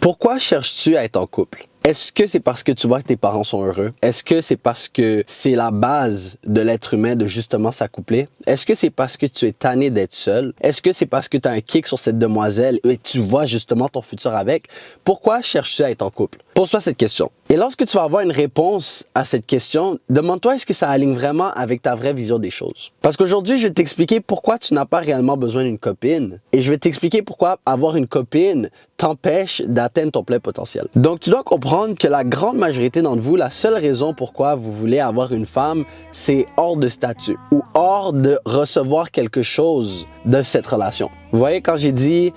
Pourquoi cherches-tu à être en couple? Est-ce que c'est parce que tu vois que tes parents sont heureux? Est-ce que c'est parce que c'est la base de l'être humain de justement s'accoupler? Est-ce que c'est parce que tu es tanné d'être seul? Est-ce que c'est parce que tu as un kick sur cette demoiselle et tu vois justement ton futur avec? Pourquoi cherches-tu à être en couple? Pose-toi cette question. Et lorsque tu vas avoir une réponse à cette question, demande-toi est-ce que ça aligne vraiment avec ta vraie vision des choses. Parce qu'aujourd'hui, je vais t'expliquer pourquoi tu n'as pas réellement besoin d'une copine et je vais t'expliquer pourquoi avoir une copine t'empêche d'atteindre ton plein potentiel. Donc, tu dois comprendre que la grande majorité d'entre vous, la seule raison pourquoi vous voulez avoir une femme, c'est hors de statut ou hors de recevoir quelque chose de cette relation. Vous voyez, quand j'ai dit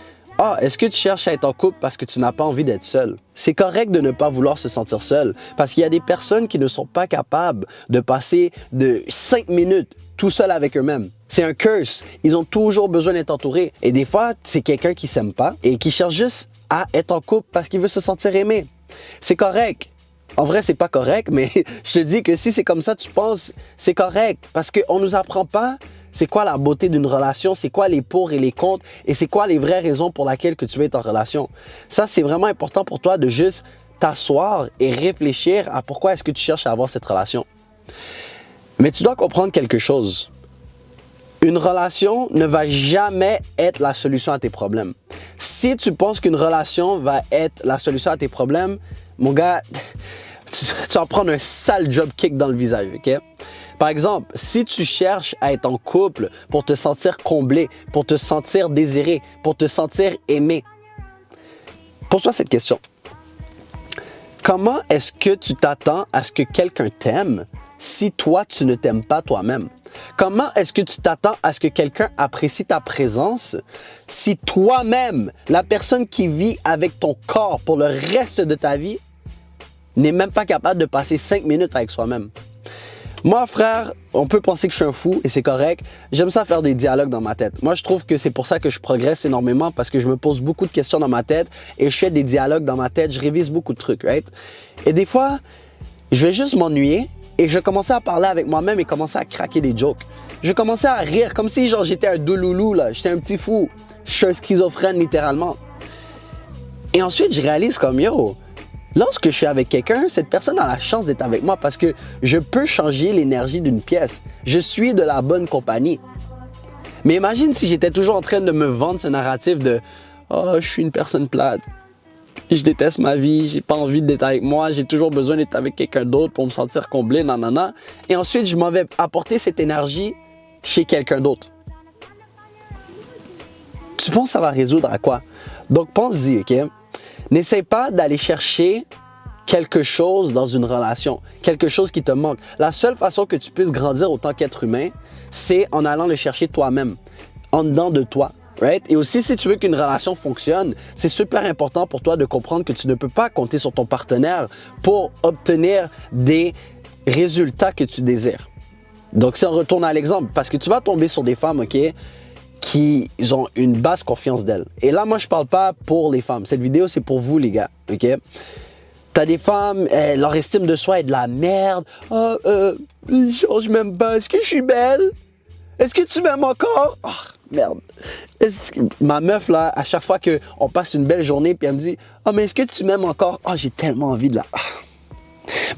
est-ce que tu cherches à être en couple parce que tu n'as pas envie d'être seul? C'est correct de ne pas vouloir se sentir seul parce qu'il y a des personnes qui ne sont pas capables de passer de 5 minutes tout seul avec eux-mêmes. C'est un curse. Ils ont toujours besoin d'être entourés. Et des fois, c'est quelqu'un qui s'aime pas et qui cherche juste à être en couple parce qu'il veut se sentir aimé. C'est correct. En vrai, c'est pas correct, mais je te dis que si c'est comme ça, tu penses, c'est correct parce qu'on nous apprend pas c'est quoi la beauté d'une relation, c'est quoi les pour et les contre et c'est quoi les vraies raisons pour lesquelles que tu veux être en relation. Ça, c'est vraiment important pour toi de juste t'asseoir et réfléchir à pourquoi est-ce que tu cherches à avoir cette relation. Mais tu dois comprendre quelque chose. Une relation ne va jamais être la solution à tes problèmes. Si tu penses qu'une relation va être la solution à tes problèmes, mon gars, tu vas prendre un sale job kick dans le visage, ok? Par exemple, si tu cherches à être en couple pour te sentir comblé, pour te sentir désiré, pour te sentir aimé, pose-toi cette question. Comment est-ce que tu t'attends à ce que quelqu'un t'aime si toi, tu ne t'aimes pas toi-même? Comment est-ce que tu t'attends à ce que quelqu'un apprécie ta présence si toi-même, la personne qui vit avec ton corps pour le reste de ta vie, n'est même pas capable de passer 5 minutes avec soi-même? Moi, frère, on peut penser que je suis un fou et c'est correct. J'aime ça faire des dialogues dans ma tête. Moi, je trouve que c'est pour ça que je progresse énormément parce que je me pose beaucoup de questions dans ma tête et je fais des dialogues dans ma tête. Je révise beaucoup de trucs, right? Et des fois, je vais juste m'ennuyer et je vais commencer à parler avec moi-même et commencer à craquer des jokes. Je vais commencer à rire comme si genre j'étais un douloulou, là. J'étais un petit fou. Je suis un schizophrène littéralement. Et ensuite, je réalise comme yo. Lorsque je suis avec quelqu'un, cette personne a la chance d'être avec moi parce que je peux changer l'énergie d'une pièce. Je suis de la bonne compagnie. Mais imagine si j'étais toujours en train de me vendre ce narratif de « Oh, je suis une personne plate. Je déteste ma vie, j'ai pas envie d'être avec moi, j'ai toujours besoin d'être avec quelqu'un d'autre pour me sentir comblé, nanana. » Et ensuite, je m'en vais apporter cette énergie chez quelqu'un d'autre. Tu penses que ça va résoudre à quoi? Donc, pense-y, OK? N'essaie pas d'aller chercher quelque chose dans une relation, quelque chose qui te manque. La seule façon que tu puisses grandir autant qu'être humain, c'est en allant le chercher toi-même, en dedans de toi. Right? Et aussi, si tu veux qu'une relation fonctionne, c'est super important pour toi de comprendre que tu ne peux pas compter sur ton partenaire pour obtenir des résultats que tu désires. Donc, si on retourne à l'exemple, parce que tu vas tomber sur des femmes, OK, qui ont une basse confiance d'elles. Et là, moi, je parle pas pour les femmes. Cette vidéo, c'est pour vous, les gars, OK? T'as des femmes, leur estime de soi est de la merde. Je m'aime pas. Est-ce que je suis belle? Est-ce que tu m'aimes encore? Oh, merde. Ma meuf, là, à chaque fois qu'on passe une belle journée, puis elle me dit, mais est-ce que tu m'aimes encore? Oh, j'ai tellement envie de la...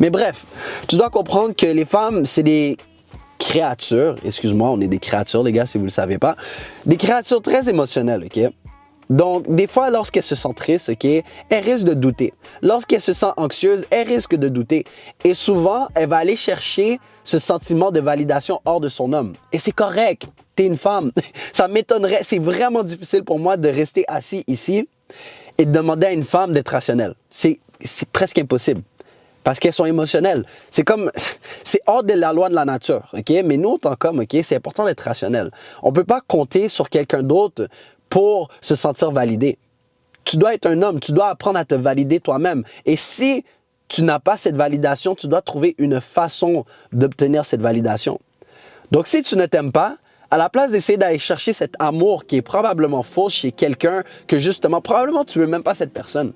Mais bref, tu dois comprendre que les femmes, c'est des créatures, excuse-moi, on est des créatures, les gars, si vous ne le savez pas, des créatures très émotionnelles, OK? Donc, des fois, lorsqu'elle se sent triste, OK, elle risque de douter. Lorsqu'elle se sent anxieuse, elle risque de douter. Et souvent, elle va aller chercher ce sentiment de validation hors de son homme. Et c'est correct, t'es une femme. Ça m'étonnerait, c'est vraiment difficile pour moi de rester assis ici et de demander à une femme d'être rationnelle. C'est presque impossible. Parce qu'elles sont émotionnelles. C'est hors de la loi de la nature, OK? Mais nous, en tant qu'hommes, OK, c'est important d'être rationnel. On ne peut pas compter sur quelqu'un d'autre pour se sentir validé. Tu dois être un homme, tu dois apprendre à te valider toi-même. Et si tu n'as pas cette validation, tu dois trouver une façon d'obtenir cette validation. Donc, si tu ne t'aimes pas, à la place d'essayer d'aller chercher cet amour qui est probablement faux chez quelqu'un que justement, probablement, tu ne veux même pas cette personne.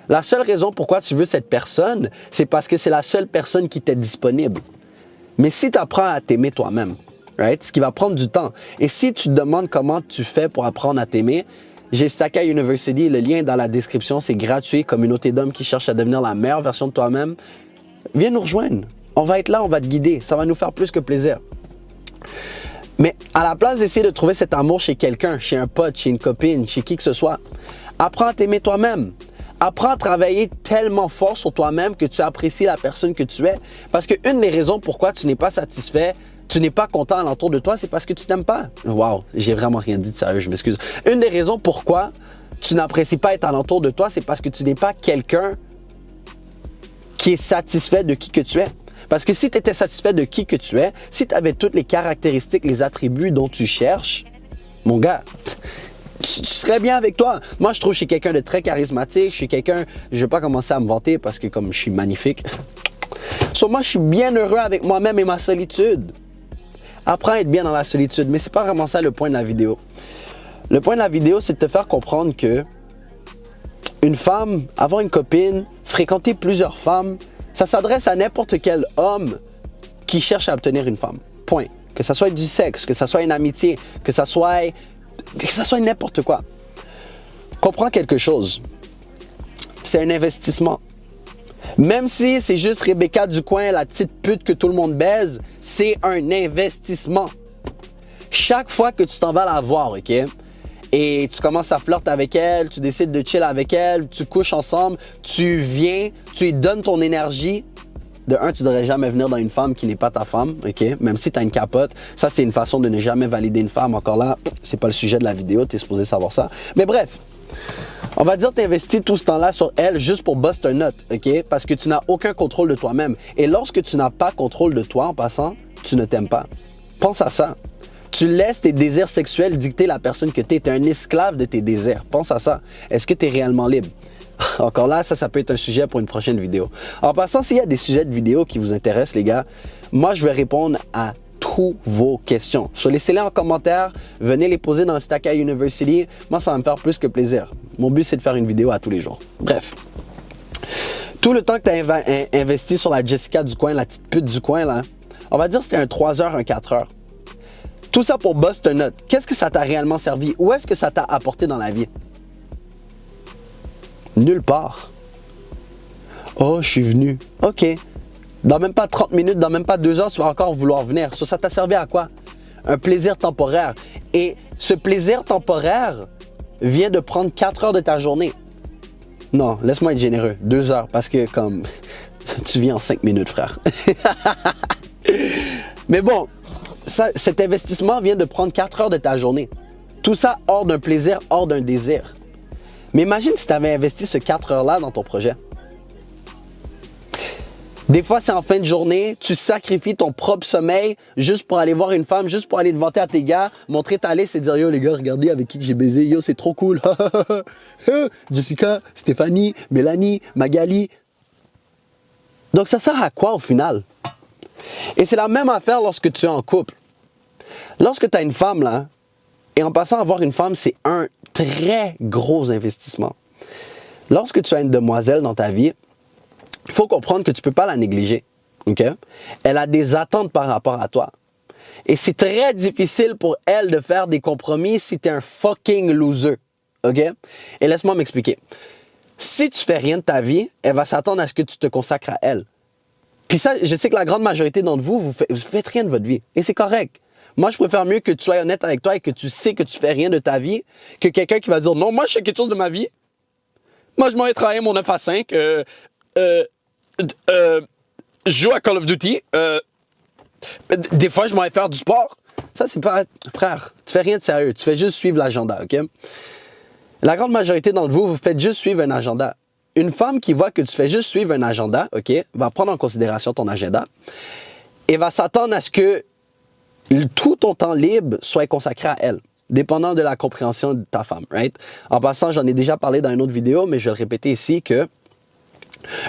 La seule raison pourquoi tu veux cette personne, c'est parce que c'est la seule personne qui t'est disponible. Mais si tu apprends à t'aimer toi-même, right, ce qui va prendre du temps, et si tu te demandes comment tu fais pour apprendre à t'aimer, J'ai Stacka University, le lien est dans la description, c'est gratuit, communauté d'hommes qui cherchent à devenir la meilleure version de toi-même. Viens nous rejoindre. On va être là, on va te guider. Ça va nous faire plus que plaisir. Mais à la place d'essayer de trouver cet amour chez quelqu'un, chez un pote, chez une copine, chez qui que ce soit, apprends à t'aimer toi-même. Apprends à travailler tellement fort sur toi-même que tu apprécies la personne que tu es. Parce qu'une des raisons pourquoi tu n'es pas satisfait, tu n'es pas content alentour de toi, c'est parce que tu t'aimes pas. Wow, j'ai vraiment rien dit de sérieux, je m'excuse. Une des raisons pourquoi tu n'apprécies pas être alentour de toi, c'est parce que tu n'es pas quelqu'un qui est satisfait de qui que tu es. Parce que si tu étais satisfait de qui que tu es, si tu avais toutes les caractéristiques, les attributs dont tu cherches, mon gars, tu serais bien avec toi. Moi, je trouve que je suis quelqu'un de très charismatique. Je suis quelqu'un, je ne vais pas commencer à me vanter parce que comme je suis magnifique. Moi, je suis bien heureux avec moi-même et ma solitude. Apprends à être bien dans la solitude, mais c'est pas vraiment ça le point de la vidéo. Le point de la vidéo, c'est de te faire comprendre que une femme, avoir une copine, fréquenter plusieurs femmes, ça s'adresse à n'importe quel homme qui cherche à obtenir une femme. Point. Que ça soit du sexe, que ça soit une amitié, que ça soit n'importe quoi. Comprends quelque chose. C'est un investissement. Même si c'est juste Rebecca du coin, la petite pute que tout le monde baise, c'est un investissement. Chaque fois que tu t'en vas la voir, OK? Et tu commences à flirter avec elle, tu décides de chill avec elle, tu couches ensemble, tu viens, tu lui donnes ton énergie. De un, tu ne devrais jamais venir dans une femme qui n'est pas ta femme, OK? Même si tu as une capote. Ça, c'est une façon de ne jamais valider une femme. Encore là, c'est pas le sujet de la vidéo, tu es supposé savoir ça. Mais bref, on va dire que tu investis tout ce temps-là sur elle juste pour bust un nut, OK? Parce que tu n'as aucun contrôle de toi-même. Et lorsque tu n'as pas contrôle de toi en passant, tu ne t'aimes pas. Pense à ça. Tu laisses tes désirs sexuels dicter la personne que tu es. Tu es un esclave de tes désirs. Pense à ça. Est-ce que tu es réellement libre? Encore là, ça peut être un sujet pour une prochaine vidéo. En passant, s'il y a des sujets de vidéo qui vous intéressent, les gars, moi, je vais répondre à toutes vos questions. Laissez-les en commentaire. Venez les poser dans Stacka University. Moi, ça va me faire plus que plaisir. Mon but, c'est de faire une vidéo à tous les jours. Bref. Tout le temps que tu as investi sur la Jessica du coin, la petite pute du coin, là, on va dire que c'était un 3 heures, un 4 heures. Tout ça pour bust un nut. Qu'est-ce que ça t'a réellement servi? Où est-ce que ça t'a apporté dans la vie? Nulle part. Oh, je suis venu. OK. Dans même pas 30 minutes, dans même pas 2 heures, tu vas encore vouloir venir. Ça t'a servi à quoi? Un plaisir temporaire. Et ce plaisir temporaire vient de prendre 4 heures de ta journée. Non, laisse-moi être généreux. 2 heures, parce que comme tu viens en 5 minutes, frère. Mais bon, cet investissement vient de prendre 4 heures de ta journée. Tout ça hors d'un plaisir, hors d'un désir. Mais imagine si tu avais investi ce 4 heures-là dans ton projet. Des fois, c'est en fin de journée, tu sacrifies ton propre sommeil juste pour aller voir une femme, juste pour aller te vanter à tes gars, montrer ta liste et dire « Yo les gars, regardez avec qui j'ai baisé, yo c'est trop cool, Jessica, Stéphanie, Mélanie, Magali. » Donc ça sert à quoi au final? Et c'est la même affaire lorsque tu es en couple. Lorsque tu as une femme là, et en passant à avoir une femme, c'est un très gros investissement. Lorsque tu as une demoiselle dans ta vie, il faut comprendre que tu ne peux pas la négliger. Okay? Elle a des attentes par rapport à toi. Et c'est très difficile pour elle de faire des compromis si tu es un fucking loser. Okay? Et laisse-moi m'expliquer. Si tu fais rien de ta vie, elle va s'attendre à ce que tu te consacres à elle. Puis ça, je sais que la grande majorité d'entre vous, vous faites rien de votre vie. Et c'est correct. Moi, je préfère mieux que tu sois honnête avec toi et que tu sais que tu fais rien de ta vie que quelqu'un qui va dire « Non, moi, je fais quelque chose de ma vie. Moi, je m'en vais travailler mon 9 à 5. Je joue à Call of Duty. Des fois, je m'en vais faire du sport. » Ça, c'est pas... Frère, tu fais rien de sérieux. Tu fais juste suivre l'agenda, OK? La grande majorité d'entre vous, vous faites juste suivre un agenda. Une femme qui voit que tu fais juste suivre un agenda, OK, va prendre en considération ton agenda et va s'attendre à ce que tout ton temps libre soit consacré à elle, dépendant de la compréhension de ta femme, right? En passant, j'en ai déjà parlé dans une autre vidéo, mais je vais le répéter ici que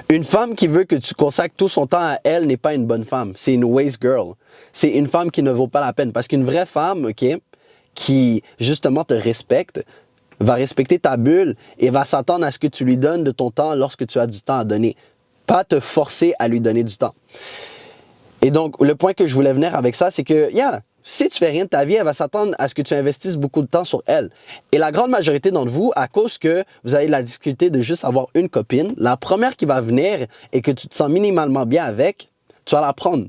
une femme qui veut que tu consacres tout son temps à elle n'est pas une bonne femme. C'est une waste girl. C'est une femme qui ne vaut pas la peine. Parce qu'une vraie femme, OK, qui justement te respecte, va respecter ta bulle et va s'attendre à ce que tu lui donnes de ton temps lorsque tu as du temps à donner. Pas te forcer à lui donner du temps. Et donc, le point que je voulais venir avec ça, c'est que, si tu fais rien de ta vie, elle va s'attendre à ce que tu investisses beaucoup de temps sur elle. Et la grande majorité d'entre vous, à cause que vous avez la difficulté de juste avoir une copine, la première qui va venir et que tu te sens minimalement bien avec, tu vas la prendre.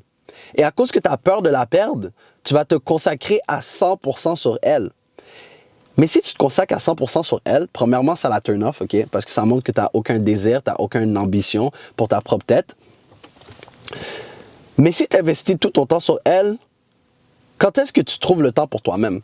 Et à cause que tu as peur de la perdre, tu vas te consacrer à 100% sur elle. Mais si tu te consacres à 100% sur elle, premièrement, ça la turn off, OK? Parce que ça montre que tu n'as aucun désir, tu n'as aucune ambition pour ta propre tête. Mais si tu investis tout ton temps sur elle, quand est-ce que tu trouves le temps pour toi-même?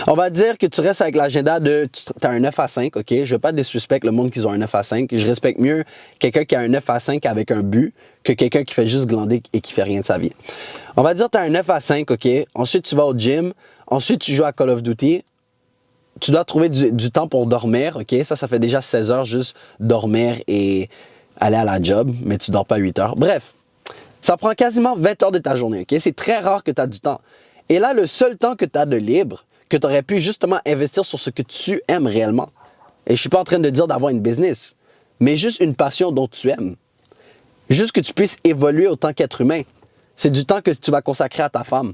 On va dire que tu restes avec l'agenda de... Tu as un 9 à 5, OK? Je ne veux pas disrespecter le monde qui a un 9 à 5. Je respecte mieux quelqu'un qui a un 9 à 5 avec un but que quelqu'un qui fait juste glander et qui fait rien de sa vie. On va dire que tu as un 9 à 5, OK? Ensuite, tu vas au gym. Ensuite, tu joues à Call of Duty. Tu dois trouver du temps pour dormir, OK? Ça fait déjà 16 heures juste dormir et aller à la job, mais tu dors pas 8 heures. Bref, ça prend quasiment 20 heures de ta journée, OK? C'est très rare que tu as du temps. Et là, le seul temps que tu as de libre, que tu aurais pu justement investir sur ce que tu aimes réellement. Et je ne suis pas en train de dire d'avoir une business, mais juste une passion dont tu aimes. Juste que tu puisses évoluer autant qu'être humain. C'est du temps que tu vas consacrer à ta femme.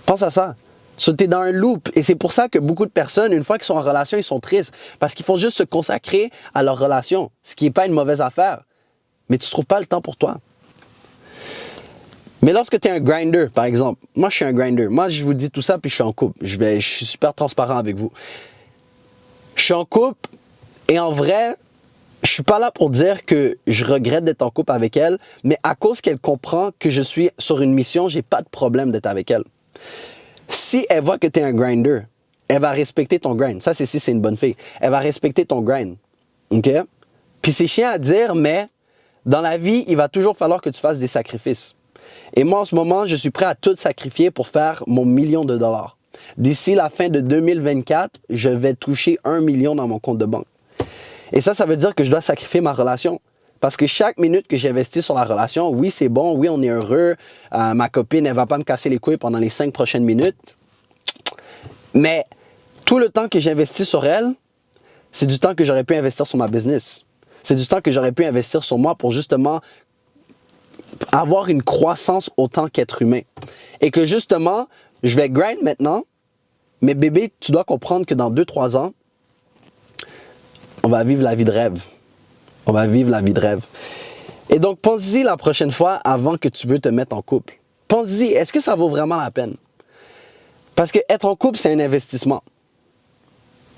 Pense à ça. Tu es dans un loop. Et c'est pour ça que beaucoup de personnes, une fois qu'ils sont en relation, ils sont tristes. Parce qu'ils font juste se consacrer à leur relation. Ce qui n'est pas une mauvaise affaire. Mais tu ne trouves pas le temps pour toi. Mais lorsque tu es un grinder, par exemple, moi je suis un grinder. Moi je vous dis tout ça puis je suis en couple. Je suis super transparent avec vous. Je suis en couple et en vrai, je suis pas là pour dire que je regrette d'être en couple avec elle, mais à cause qu'elle comprend que je suis sur une mission, j'ai pas de problème d'être avec elle. Si elle voit que tu es un grinder, elle va respecter ton grind. Ça, c'est une bonne fille. Elle va respecter ton grind. OK? Puis c'est chiant à dire, mais dans la vie, il va toujours falloir que tu fasses des sacrifices. Et moi, en ce moment, je suis prêt à tout sacrifier pour faire mon $1 million. D'ici la fin de 2024, je vais toucher 1 million dans mon compte de banque. Et ça veut dire que je dois sacrifier ma relation. Parce que chaque minute que j'investis sur la relation, oui, c'est bon, oui, on est heureux. Ma copine, elle ne va pas me casser les couilles pendant les 5 prochaines minutes. Mais tout le temps que j'investis sur elle, c'est du temps que j'aurais pu investir sur ma business. C'est du temps que j'aurais pu investir sur moi pour justement avoir une croissance autant qu'être humain. Et que justement, je vais grind maintenant, mais bébé, tu dois comprendre que dans 2-3 ans, on va vivre la vie de rêve. On va vivre la vie de rêve. Et donc, pense-y la prochaine fois avant que tu veux te mettre en couple. Pense-y, est-ce que ça vaut vraiment la peine? Parce que être en couple, c'est un investissement.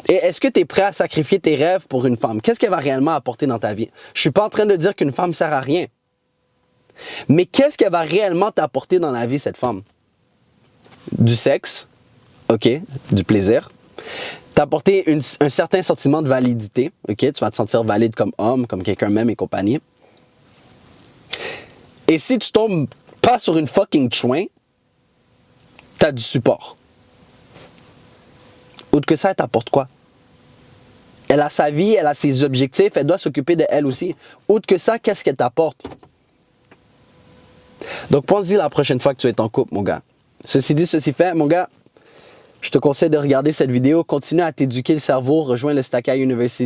Et est-ce que tu es prêt à sacrifier tes rêves pour une femme? Qu'est-ce qu'elle va réellement apporter dans ta vie? Je ne suis pas en train de dire qu'une femme ne sert à rien. Mais qu'est-ce qu'elle va réellement t'apporter dans la vie, cette femme? Du sexe, OK, du plaisir. T'apporter un certain sentiment de validité, OK? Tu vas te sentir valide comme homme, comme quelqu'un même et compagnie. Et si tu tombes pas sur une fucking chouin, t'as du support. Outre que ça, elle t'apporte quoi? Elle a sa vie, elle a ses objectifs, elle doit s'occuper d'elle aussi. Outre que ça, qu'est-ce qu'elle t'apporte? Donc, pense-y la prochaine fois que tu es en couple, mon gars. Ceci dit, ceci fait, mon gars, je te conseille de regarder cette vidéo. Continue à t'éduquer le cerveau. Rejoins le Stackeye University.